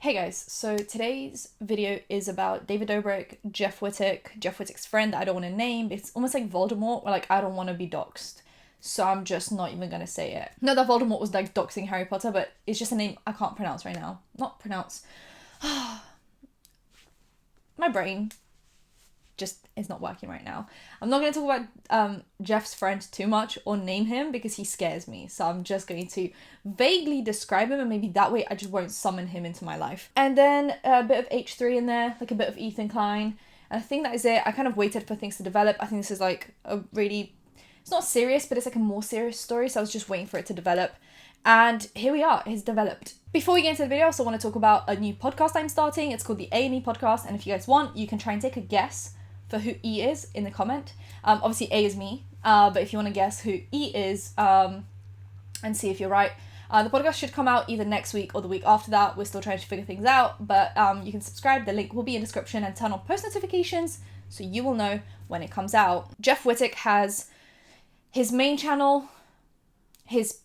Hey guys, so today's video is about David Dobrik, Jeff Wittek, Jeff Wittek's friend that I don't want to name. It's almost like Voldemort, where I don't want to be doxxed. So I'm just not even going to say it. Not that Voldemort was doxing Harry Potter, but it's just a name I can't pronounce right now. Not pronounce. My brain just is not working right now. I'm not going to talk about Jeff's friend too much or name him because he scares me. So I'm just going to vaguely describe him, and maybe that way I just won't summon him into my life. And then a bit of H3 in there, like a bit of Ethan Klein. And I think that is it. I kind of waited for things to develop. I think this is like a really, it's not serious, but it's like a more serious story. So I was just waiting for it to develop. And here we are, it's developed. Before we get into the video, I also want to talk about a new podcast I'm starting. It's called the A&E Podcast. And if you guys want, you can try and take a guess for who E is in the comment. Obviously A is me, but if you want to guess who E is and see if you're right, the podcast should come out either next week or the week after that. We're still trying to figure things out, but you can subscribe. The link will be in the description, and turn on post notifications so you will know when it comes out. Jeff Wittek has his main channel, his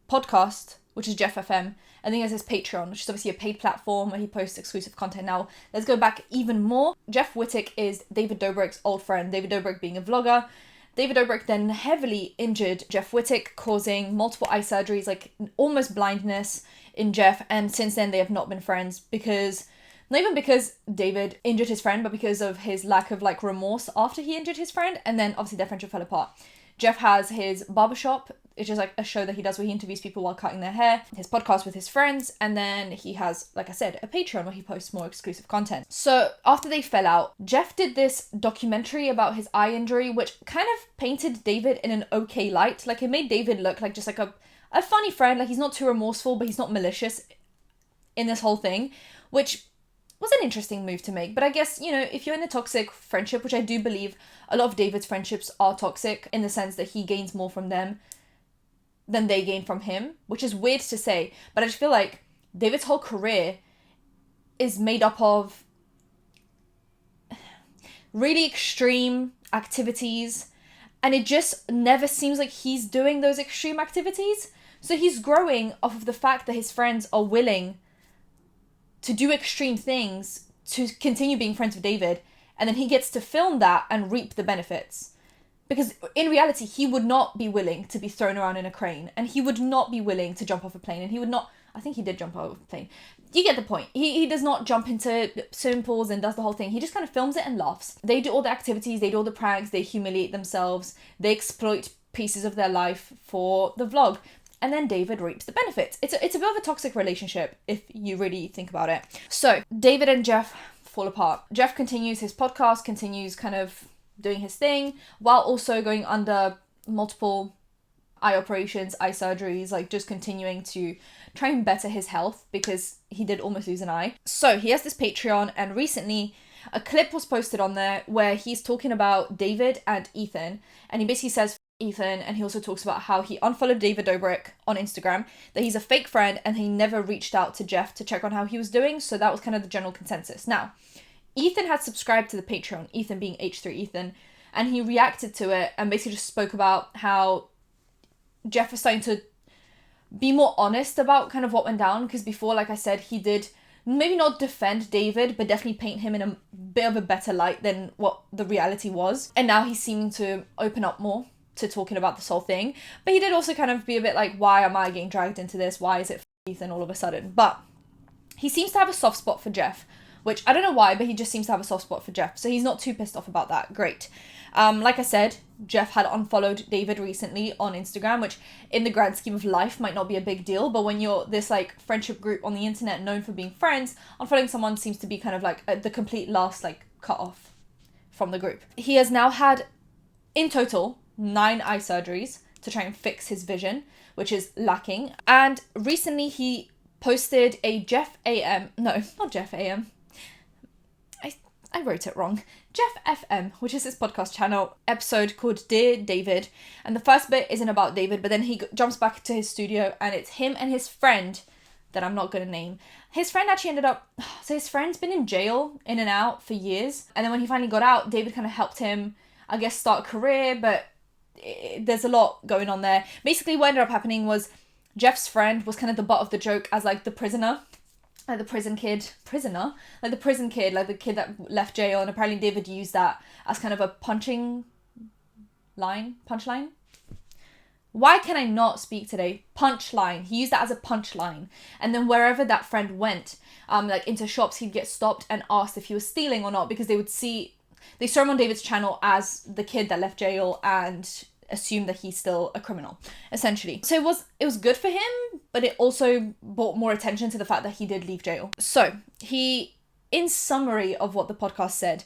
podcast, which is Jeff FM, and then he has his Patreon, which is obviously a paid platform where he posts exclusive content. Now, let's go back even more. Jeff Wittek is David Dobrik's old friend, David Dorbik being a vlogger. David Dorbik then heavily injured Jeff Wittek, causing multiple eye surgeries, like almost blindness in Jeff, and since then they have not been friends because, not even because David injured his friend, but because of his lack of remorse after he injured his friend, and then obviously their friendship fell apart. Jeff has his barbershop, which is like a show that he does where he interviews people while cutting their hair, his podcast with his friends, and then he has, like I said, a Patreon where he posts more exclusive content. So after they fell out, Jeff did this documentary about his eye injury, which kind of painted David in an okay light. Like, it made David look like just like a funny friend. Like, he's not too remorseful, but he's not malicious in this whole thing, which was an interesting move to make. But I guess, if you're in a toxic friendship, which I do believe a lot of David's friendships are toxic in the sense that he gains more from them than they gain from him, which is weird to say, but I just feel like David's whole career is made up of really extreme activities, and it just never seems like he's doing those extreme activities. So he's growing off of the fact that his friends are willing to do extreme things to continue being friends with David, and then he gets to film that and reap the benefits. Because in reality, he would not be willing to be thrown around in a crane, and he would not be willing to jump off a plane, and he would not, I think he did jump off a plane. You get the point. He does not jump into swimming pools and does the whole thing. He just kind of films it and laughs. They do all the activities, they do all the pranks, they humiliate themselves, they exploit pieces of their life for the vlog. And then David reaps the benefits. It's a bit of a toxic relationship if you really think about it. So David and Jeff fall apart. Jeff continues his podcast, continues kind of doing his thing, while also going under multiple eye operations, eye surgeries, like just continuing to try and better his health because he did almost lose an eye. So he has this Patreon, and recently a clip was posted on there where he's talking about David and Ethan, and he basically says Ethan, and he also talks about how he unfollowed David Dobrik on Instagram, that he's a fake friend, and he never reached out to Jeff to check on how he was doing. So that was kind of the general consensus. Now, Ethan had subscribed to the Patreon, Ethan being H3 Ethan, and he reacted to it and basically just spoke about how Jeff was starting to be more honest about kind of what went down, because before, like I said, he did maybe not defend David, but definitely paint him in a bit of a better light than what the reality was. And now he's seeming to open up more to talking about this whole thing. But he did also kind of be a bit like, why am I getting dragged into this? Why is it Ethan all of a sudden? But he seems to have a soft spot for Jeff, which I don't know why, but he just seems to have a soft spot for Jeff. So he's not too pissed off about that. Great. Like I said, Jeff had unfollowed David recently on Instagram, which in the grand scheme of life might not be a big deal. But when you're this friendship group on the internet known for being friends, unfollowing someone seems to be kind of the complete last cut off from the group. He has now had, in total, 9 eye surgeries to try and fix his vision, which is lacking. And recently he posted a Jeff AM, no, not Jeff AM, I wrote it wrong, Jeff FM, which is his podcast channel, episode called Dear David. And the first bit isn't about David, but then he jumps back to his studio, and it's him and his friend that I'm not going to name. His friend actually ended up, so his friend's been in jail, in and out for years. And then when he finally got out, David kind of helped him, I guess, start a career, but there's a lot going on there. Basically what ended up happening was Jeff's friend was kind of the butt of the joke as the prisoner like the prison kid, like the kid that left jail, and apparently David used that as kind of a punchline. Why can I not speak today? Punchline. He used that as a punchline. And then wherever that friend went, like into shops, he'd get stopped and asked if he was stealing or not, because they saw him on David's channel as the kid that left jail and assume that he's still a criminal, essentially. So it was good for him, but it also brought more attention to the fact that he did leave jail. So in summary of what the podcast said,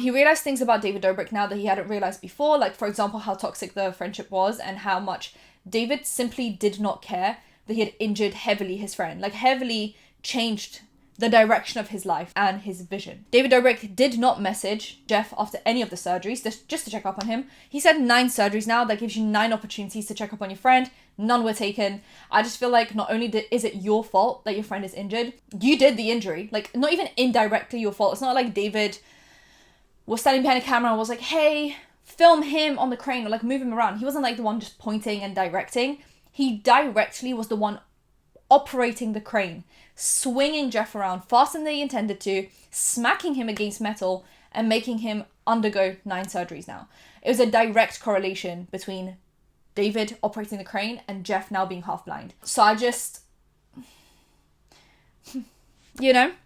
he realized things about David Dobrik now that he hadn't realized before, like, for example, how toxic the friendship was and how much David simply did not care that he had injured heavily his friend, like heavily changed the direction of his life and his vision. David Dorbik did not message Jeff after any of the surgeries, just to check up on him. He said 9 surgeries now. That gives you 9 opportunities to check up on your friend. None were taken. I just feel like not only is it your fault that your friend is injured, you did the injury. Like, not even indirectly your fault. It's not like David was standing behind a camera and was like, hey, film him on the crane, or like move him around. He wasn't like the one just pointing and directing. He directly was the one operating the crane, swinging Jeff around faster than they intended to, smacking him against metal, and making him undergo 9 surgeries now. It was a direct correlation between David operating the crane and Jeff now being half blind. So I just, didn't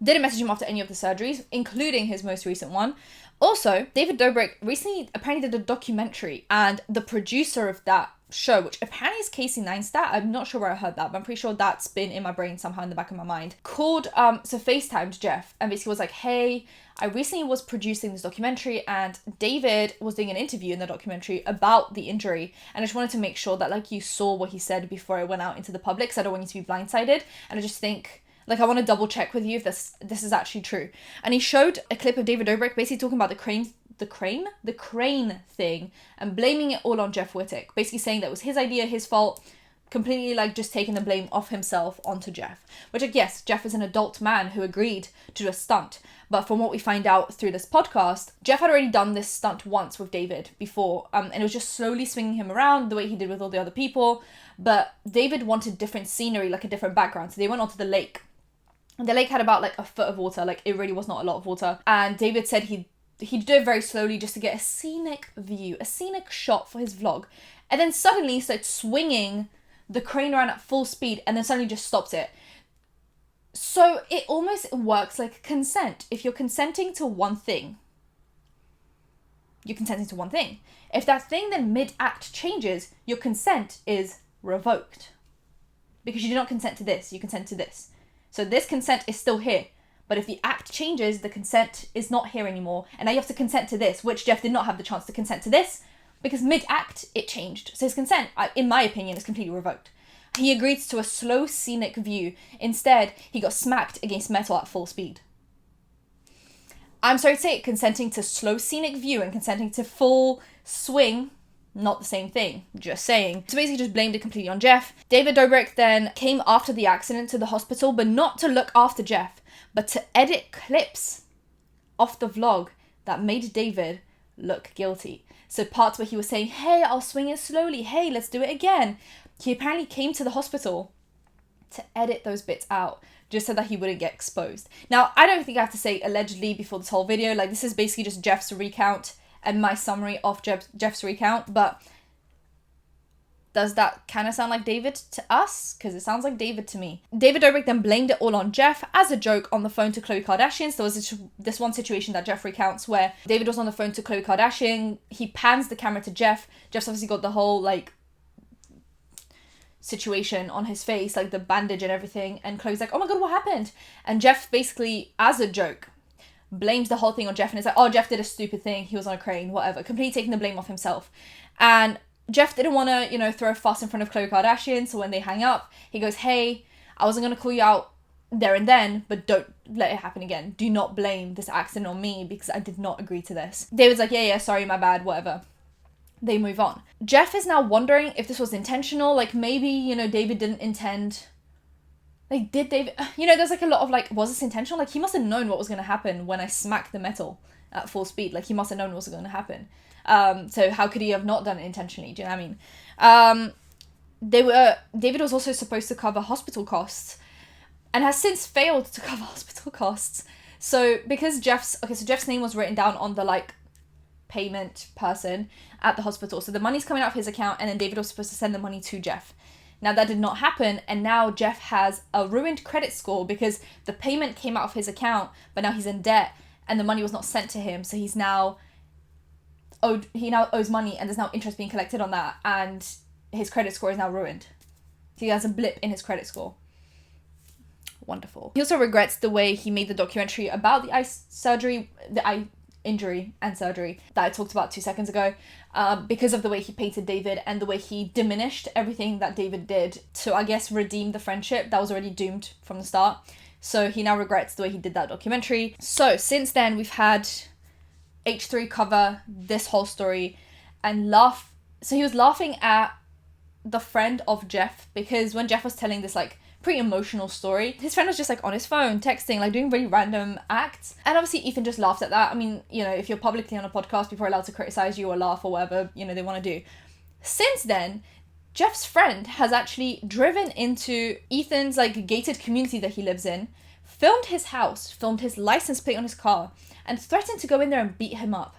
message him after any of the surgeries, including his most recent one. Also, David Dobrik recently apparently did a documentary, and the producer of that show, which apparently is Casey Neistat, I'm not sure where I heard that, but I'm pretty sure that's been in my brain somehow in the back of my mind, FaceTimed Jeff and basically was like, hey, I recently was producing this documentary and David was doing an interview in the documentary about the injury, and I just wanted to make sure that like you saw what he said before it went out into the public, because I don't want you to be blindsided, and I just think like I want to double check with you if this is actually true. And he showed a clip of David Dorbik basically talking about the crane thing and blaming it all on Jeff Wittek, basically saying that it was his idea, his fault, completely like just taking the blame off himself onto Jeff, which like, yes, Jeff is an adult man who agreed to do a stunt, but from what we find out through this podcast, Jeff had already done this stunt once with David before, and it was just slowly swinging him around the way he did with all the other people, but David wanted different scenery, like a different background, so they went onto the lake. The lake had about like a foot of water, like it really was not a lot of water, and David said he'd do it very slowly just to get a scenic view, a scenic shot for his vlog. And then suddenly he started swinging the crane around at full speed and then suddenly just stopped it. So it almost works like consent. If you're consenting to one thing, you're consenting to one thing. If that thing then mid-act changes, your consent is revoked. Because you do not consent to this, you consent to this. So this consent is still here. But if the act changes, the consent is not here anymore. And now you have to consent to this, which Jeff did not have the chance to consent to this, because mid-act, it changed. So his consent, in my opinion, is completely revoked. He agreed to a slow, scenic view. Instead, he got smacked against metal at full speed. I'm sorry to say it, consenting to slow, scenic view and consenting to full swing, not the same thing, just saying. So basically just blamed it completely on Jeff. David Dobrik then came after the accident to the hospital, but not to look after Jeff, but to edit clips off the vlog that made David look guilty. So parts where he was saying, hey, I'll swing it slowly. Hey, let's do it again. He apparently came to the hospital to edit those bits out just so that he wouldn't get exposed. Now, I don't think I have to say allegedly before this whole video. Like, this is basically just Jeff's recount and my summary of Jeff's recount. But does that kind of sound like David to us? Because it sounds like David to me. David Dobrik then blamed it all on Jeff as a joke on the phone to Khloe Kardashian. So there was this one situation that Jeff recounts where David was on the phone to Khloe Kardashian. He pans the camera to Jeff. Jeff's obviously got the whole, like, situation on his face, like the bandage and everything. And Khloe's like, oh my God, what happened? And Jeff basically, as a joke, blames the whole thing on Jeff. And it's like, oh, Jeff did a stupid thing. He was on a crane, whatever. Completely taking the blame off himself. And Jeff didn't want to, throw a fuss in front of Khloe Kardashian, so when they hang up, he goes, hey, I wasn't going to call you out there and then, but don't let it happen again. Do not blame this accident on me because I did not agree to this. David's like, yeah, sorry, my bad, whatever. They move on. Jeff is now wondering if this was intentional, like maybe, David didn't intend... Like, did David... there's like a lot of like, was this intentional? Like, he must have known what was going to happen when I smacked the metal at full speed. Like, he must have known what was going to happen. So how could he have not done it intentionally? Do you know what I mean? David was also supposed to cover hospital costs. and has since failed to cover hospital costs. So because Jeff's name was written down on the like payment person at the hospital, so the money's coming out of his account, and then David was supposed to send the money to Jeff. Now that did not happen, and now Jeff has a ruined credit score because the payment came out of his account, but now he's in debt and the money was not sent to him, so he now owes money, and there's now interest being collected on that, and his credit score is now ruined. He has a blip in his credit score. Wonderful. He also regrets the way he made the documentary about the eye injury and surgery that I talked about 2 seconds ago, because of the way he painted David and the way he diminished everything that David did to, I guess, redeem the friendship that was already doomed from the start. So he now regrets the way he did that documentary. So since then, we've had H3 cover this whole story and laugh. So he was laughing at the friend of Jeff, because when Jeff was telling this like pretty emotional story, his friend was just like on his phone texting, like doing really random acts, and obviously Ethan just laughed at that. I mean, you know, if you're publicly on a podcast, people are allowed to criticize you or laugh or whatever, you know, they want to do. Since then, Jeff's friend has actually driven into Ethan's like gated community that he lives in, filmed his house, filmed his license plate on his car, and threatened to go in there and beat him up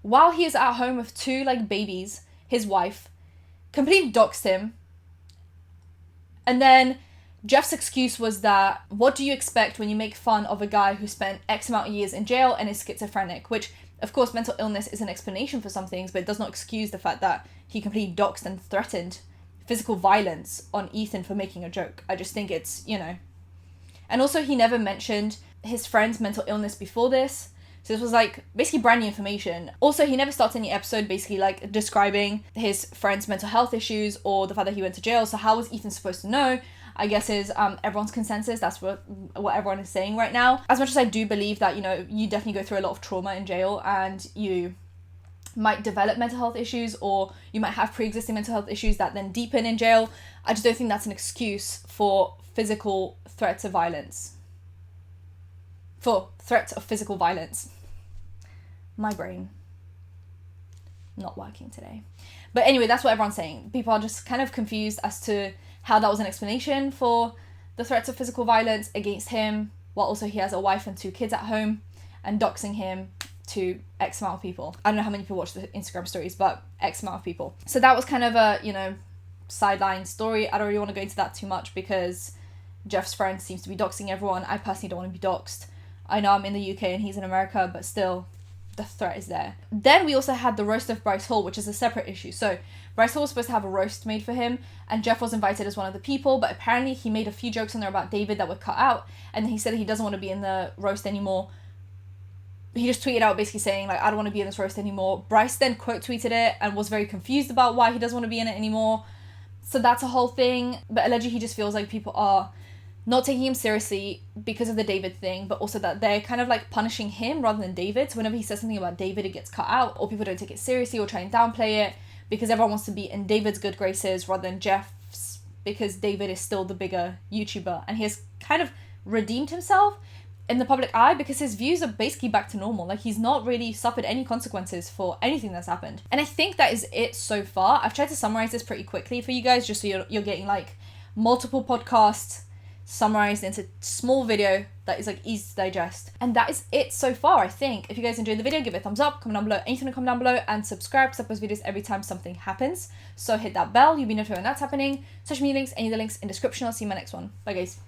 while he is at home with 2 like babies, his wife. Completely doxed him. And then Jeff's excuse was that, what do you expect when you make fun of a guy who spent X amount of years in jail and is schizophrenic? Which, of course, mental illness is an explanation for some things, but it does not excuse the fact that he completely doxed and threatened physical violence on Ethan for making a joke. I just think it's, you know. And also, he never mentioned his friend's mental illness before this. So this was like basically brand new information. Also, he never starts any episode basically like describing his friend's mental health issues or the fact that he went to jail. So how was Ethan supposed to know? I guess is everyone's consensus. That's what everyone is saying right now. As much as I do believe that, you know, you definitely go through a lot of trauma in jail and you might develop mental health issues, or you might have pre-existing mental health issues that then deepen in jail. I just don't think that's an excuse for physical threats of violence. For threats of physical violence. My brain not working today. But anyway, that's what everyone's saying. People are just kind of confused as to how that was an explanation for the threats of physical violence against him, while also he has a wife and 2 kids at home, and doxing him to X amount of people. I don't know how many people watch the Instagram stories, but X amount of people. So that was kind of a, you know, sideline story. I don't really want to go into that too much because Jeff's friend seems to be doxing everyone. I personally don't want to be doxed. I know I'm in the UK and he's in America, but still, the threat is there. Then we also had the roast of Bryce Hall, which is a separate issue. So Bryce Hall was supposed to have a roast made for him, and Jeff was invited as one of the people, but apparently he made a few jokes on there about David that were cut out, and then he said he doesn't want to be in the roast anymore. He just tweeted out basically saying, like, I don't want to be in this roast anymore. Bryce then quote tweeted it and was very confused about why he doesn't want to be in it anymore. So that's a whole thing. But allegedly he just feels like people are not taking him seriously because of the David thing, but also that they're kind of like punishing him rather than David. So whenever he says something about David, it gets cut out, or people don't take it seriously or try and downplay it because everyone wants to be in David's good graces rather than Jeff's, because David is still the bigger YouTuber and he has kind of redeemed himself in the public eye because his views are basically back to normal. Like, he's not really suffered any consequences for anything that's happened. And I think that is it so far. I've tried to summarize this pretty quickly for you guys, just so you're getting like multiple podcasts summarized into small video that is like easy to digest. And that is it so far, I think. If you guys enjoyed the video, give it a thumbs up, comment down below anything to comment down below, and subscribe because I post videos every time something happens. So hit that bell, you'll be notified when that's happening. Social media links, any of the links in the description. I'll see you in my next one. Bye guys.